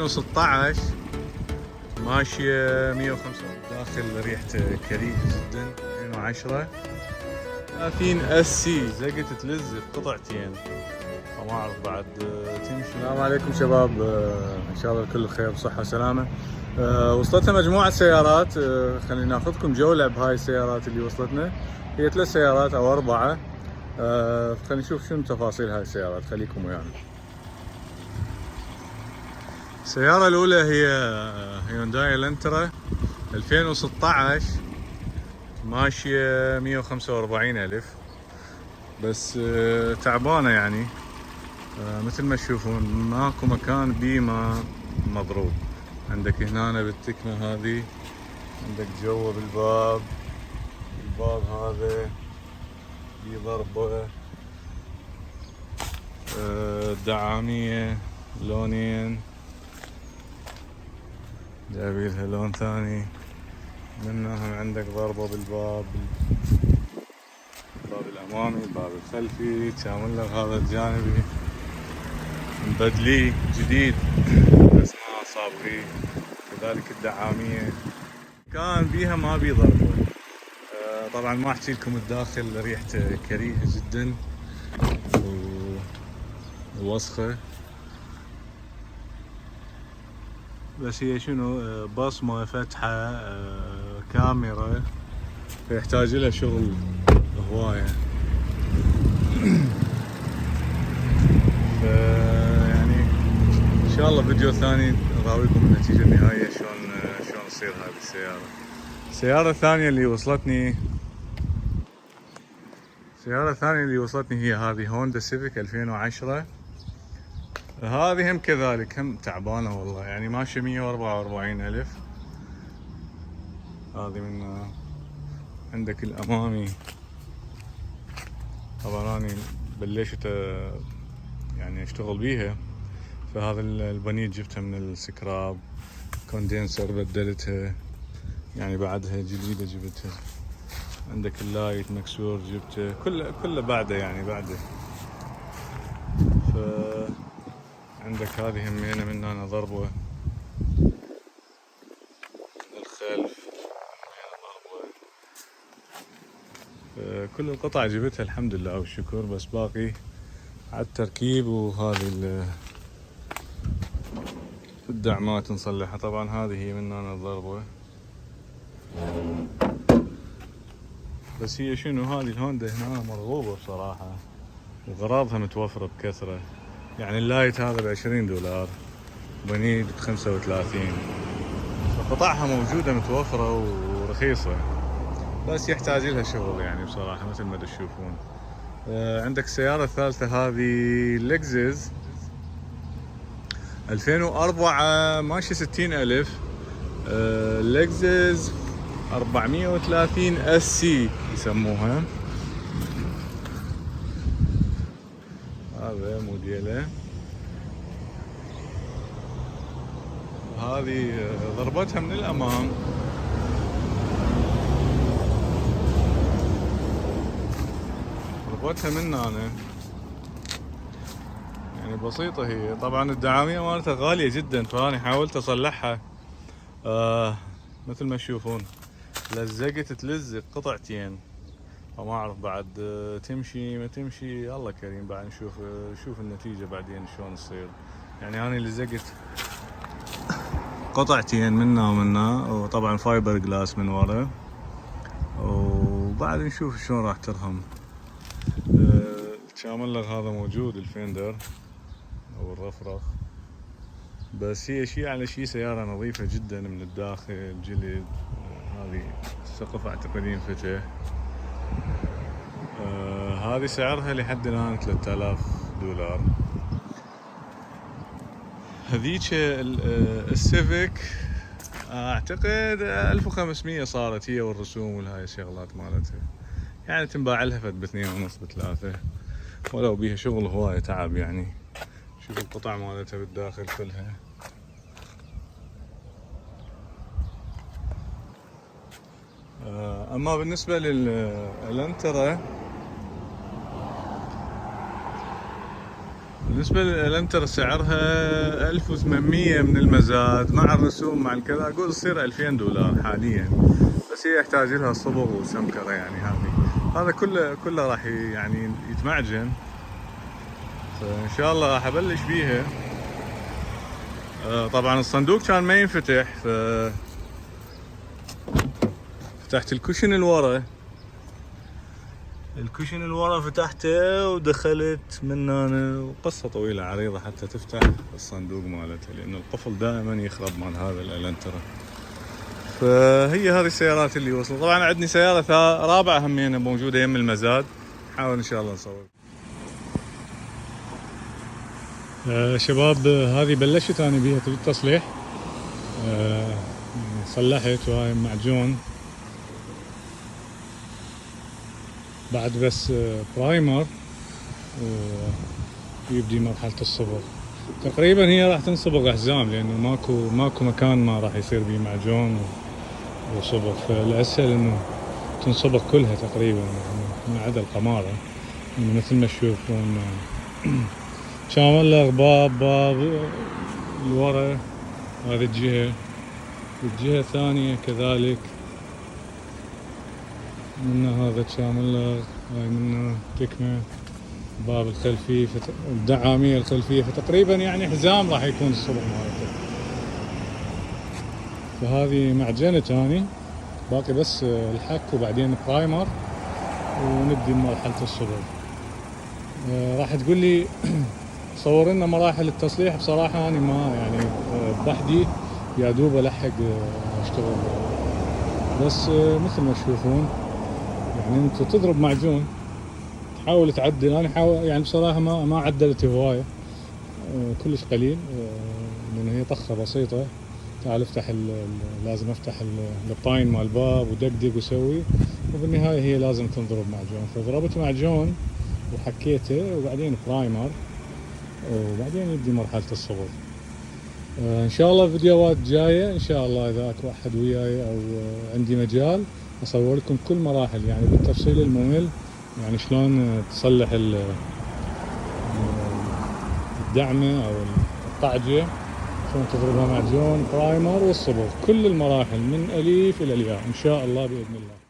2016 ماشية 105 داخل ريحته كريهة جدا. 2010 30 اس سي زقت تلز بقطعتين فما اعرف بعد تمشي. السلام عليكم شباب، ان شاء الله الكل بخير بصحة وسلامة. وصلتنا مجموعة سيارات، خلينا ناخذكم جولة بهاي السيارات اللي وصلتنا. هي 3 سيارات او 4. خلينا نشوف شنو تفاصيل هاي السيارات، خليكم ويانا. السيارة الأولى هي هيونداي الانترا 2016 ماشية 145,000 بس تعبانة يعني. مثل ما تشوفون ماكو مكان بيما مضروب. عندك هنا بالتكنة هذه، عندك جوا بالباب، الباب هذا في ضربة، دعامية لونين، جايبيلها لون ثاني منهم. عندك ضربة بالباب، الباب الأمامي، الباب الخلفي، كامل لك هذا الجانبي مبدليه جديد بس ما صابغيه. كذلك الدعامية كان بيها ما بي ضربة. طبعا ما احكي لكم الداخل ريحته كريهة جدا ووسخة، بس هي شنو بصمة فتحة كاميرا، فيحتاج لها شغل هواية. يعني ان شاء الله فيديو ثاني نراويكم النتيجة النهائية شلون تصير هذه السيارة. السيارة الثانية اللي وصلتني هي هذه هوندا سيفيك 2010. هذه هم كذلك هم تعبانة والله، يعني ماشية 144,000. هذه من عندك الأمامي. طبعا أنا بلشت يعني اشتغل بيها، فهذا البنيت جبتها من السكراب، كوندنسر بدلتها يعني بعدها جديدة جبتها. عندك اللايت مكسور جبته، كله بعده يعني بعده. عندك هذه همينة من هنا ضربة الخلف، كل القطع جبتها الحمد لله والشكر، بس باقي على التركيب وهذه الدعمات نصلحها. طبعا هذه هي من هنا الضربة، بس هي شنو هذه الهوندا هنا مرغوبة بصراحة، وغراضها متوفرة بكثرة. يعني اللايت هذا $20، بنيد ب35، فقطعها موجودة متوفرة ورخيصة، بس يحتاج لها شغل يعني بصراحة مثل ما تشوفون. عندك السيارة الثالثة هذه لكزس 2004 ماشي 60,000. لكزس 430 اس سي يسموها، هذا موديله. هذه ضربتها من الأمام، ضربتها من هنا يعني بسيطة. هي طبعا الدعامية مالتها غالية جدا، فأنا حاولت أصلحها. مثل ما تشوفون لزقت تلزق قطعتين، فما أعرف بعد تمشي ما تمشي، الله كريم. بعد نشوف النتيجة بعدين شلون تصير. يعني أنا لزقت قطعتين منا ومنا، وطبعا فايبر جلاس من ورا، وبعد نشوف شلون راح ترهم. الشامل لك هذا موجود، الفندر او الرفرف، بس هي شيء على شيء سيارة نظيفة جدا من الداخل. جلد، هذه السقف اعتقد ينفتح. هذه سعرها لحد الان $3,000. هذيك السيفيك اعتقد 1500 صارت، هي والرسوم والهاي الشغلات مالتها، يعني تنباع لها فد ب2.5 ب3، ولو بيها شغل هواية تعب يعني. شوف القطع مالتها بالداخل كلها. اما بالنسبة بالنسبة للالنترا سعرها 1800 من المزاد مع الرسوم مع الكذا، اقول تصير $2000 حاليا، بس هي يحتاج لها صبغ وسمكرة يعني. هذا كله راح يعني يتمعجن، فان شاء الله راح ابلش بيها. طبعا الصندوق كان ما ينفتح، فتحت الكوشن الورا فتحته ودخلت من هنا، وقصة طويلة عريضة حتى تفتح الصندوق مالتها، لأن القفل دائما يخرب مال هذا الالنترا. فهي هذه السيارات اللي وصلت. طبعا عندني سيارة رابعة همينة موجودة يم المزاد، نحاول ان شاء الله نصور. شباب هذه بلشت انا بيها التصليح، صلحت وهاي معجون بعد بس برايمر ويبدي مرحلة الصبغ. تقريبا هي راح تنصبغ احزام، لانه ماكو مكان ما راح يصير بيه معجون وصبغ، فالاسهل انه تنصبغ كلها تقريبا يعني ما عدا القمارة. يعني مثل ما تشوفون شامل باب الورا هذه الجهة، والجهة الثانية كذلك منه هذا شامل، هاي منه تكمة باب الخلفي الدعامية الخلفية، فتقريبا يعني حزام راح يكون الصبغ مالته. فهذه معجنة اني باقي بس الحك وبعدين برايمر ونبدي مرحلة الصبغ. راح تقول لي صور لنا مراحل التصليح. بصراحة أنا ما يعني بحدي يا دوب ألحق أشتغل، بس مثل ما تشوفون يعني أنت تضرب معجون تحاول تعدل. أنا حاول يعني بصراحة ما عدلت هواية، كلش قليل، لأن هي طخة بسيطة. تعال افتح لازم افتح الباين مال الباب ودقدق وسوي، وبالنهاية هي لازم تنضرب معجون. فضربت معجون وحكيته وبعدين برايمر، وبعدين يبدي مرحلة الصبغ. ان شاء الله فيديوهات جاية ان شاء الله، اذا اكو احد وياي او عندي مجال اصور لكم كل مراحل يعني بالتفصيل الممل، يعني شلون تصلح الدعمة او الطعجة، شلون تضربها معجون برايمر والصبغ، كل المراحل من الف الى الياء ان شاء الله باذن الله.